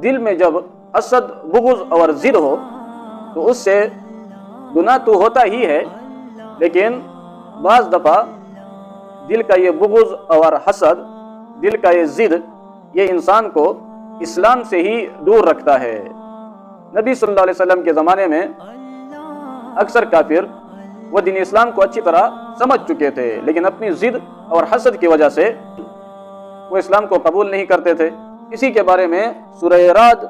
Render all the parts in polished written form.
دل میں جب حسد، بغض اور ضد ہو تو اس سے گناہ تو ہوتا ہی ہے، لیکن بعض دفعہ دل کا یہ بغض اور حسد، دل کا یہ ضد، یہ انسان کو اسلام سے ہی دور رکھتا ہے۔ نبی صلی اللہ علیہ وسلم کے زمانے میں اکثر کافر وہ دین اسلام کو اچھی طرح سمجھ چکے تھے، لیکن اپنی ضد اور حسد کی وجہ سے وہ اسلام کو قبول نہیں کرتے تھے۔ اسی کے بارے میں سورہ رعد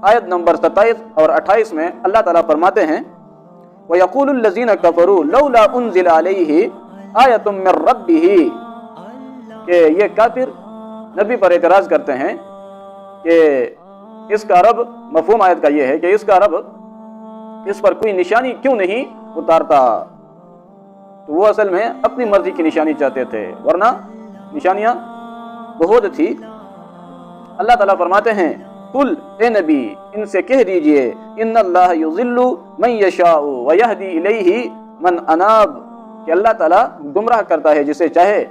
آیت نمبر 27 اور 28 میں اللہ تعالیٰ فرماتے ہیں وَيَقُولُ الَّذِينَ كَفَرُوا لَوْلَا أُنزِلَ عَلَيْهِ آیَةٌ مِّن رَبِّهِ کہ یہ کافر نبی پر اعتراض کرتے ہیں کہ اس کا رب، مفہوم آیت کا یہ ہے کہ اس کا رب اس پر کوئی نشانی کیوں نہیں اتارتا، تو وہ اصل میں اپنی مرضی کی نشانی چاہتے تھے، ورنہ نشانیاں بہت تھی۔ اللہ تعالیٰ فرماتے ہیں قل اے نبی ان سے کہہ دیجئے ان اللہ یضل من یشاء ویہدی الیہ من اناب کہ اللہ تعالیٰ گمراہ کرتا ہے جسے چاہے،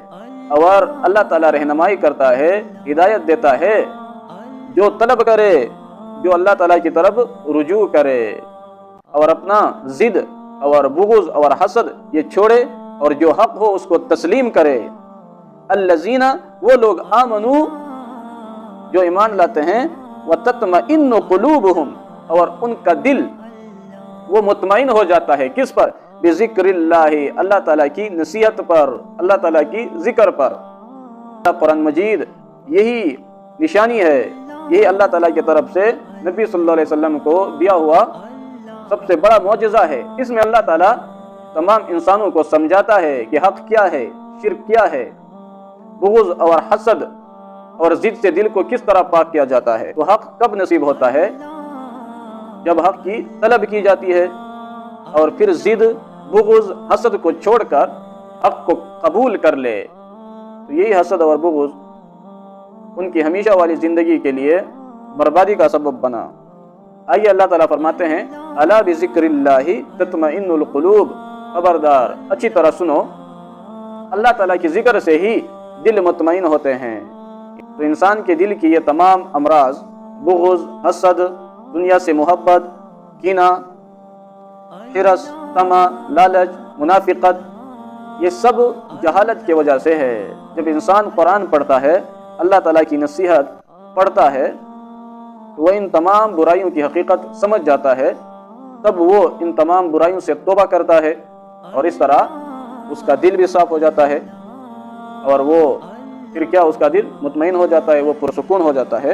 اور اللہ تعالیٰ رہنمائی کرتا ہے، ہدایت دیتا ہے جو طلب کرے، جو اللہ تعالیٰ کی طرف رجوع کرے، اور اپنا ضد اور بغض اور حسد یہ چھوڑے اور جو حق ہو اس کو تسلیم کرے۔ الذین وہ لوگ آمنو جو ایمان لاتے ہیں، وتطمئن قلوبہم اور ان کا دل وہ مطمئن ہو جاتا ہے کس پر؟ بذکر اللہ، اللہ تعالیٰ کی نصیحت پر، اللہ تعالیٰ کی ذکر پر۔ قرآن مجید یہی نشانی ہے، یہی اللہ تعالیٰ کی طرف سے نبی صلی اللہ علیہ وسلم کو دیا ہوا سب سے بڑا معجزہ ہے۔ اس میں اللہ تعالیٰ تمام انسانوں کو سمجھاتا ہے کہ حق کیا ہے، شرک کیا ہے، بغض اور حسد اور ضد سے دل کو کس طرح پاک کیا جاتا ہے۔ تو حق کب نصیب ہوتا ہے؟ جب حق کی طلب کی جاتی ہے، اور پھر ضد، بغض، حسد کو چھوڑ کر حق کو قبول کر لے، تو یہی حسد اور بغض ان کی ہمیشہ والی زندگی کے لیے بربادی کا سبب بنا۔ آئیے اللہ تعالیٰ فرماتے ہیں الا بذکر اللہ تطمئن القلوب، خبردار اچھی طرح سنو، اللہ تعالیٰ کی ذکر سے ہی دل مطمئن ہوتے ہیں۔ تو انسان کے دل کی یہ تمام امراض، بغض، حسد، دنیا سے محبت، کینہ، حرص، طمع، لالچ، منافقت، یہ سب جہالت کی وجہ سے ہے۔ جب انسان قرآن پڑھتا ہے، اللہ تعالیٰ کی نصیحت پڑھتا ہے، تو وہ ان تمام برائیوں کی حقیقت سمجھ جاتا ہے، تب وہ ان تمام برائیوں سے توبہ کرتا ہے، اور اس طرح اس کا دل بھی صاف ہو جاتا ہے، اور وہ پھر کیا، اس کا دل مطمئن ہو جاتا ہے، وہ پرسکون ہو جاتا ہے۔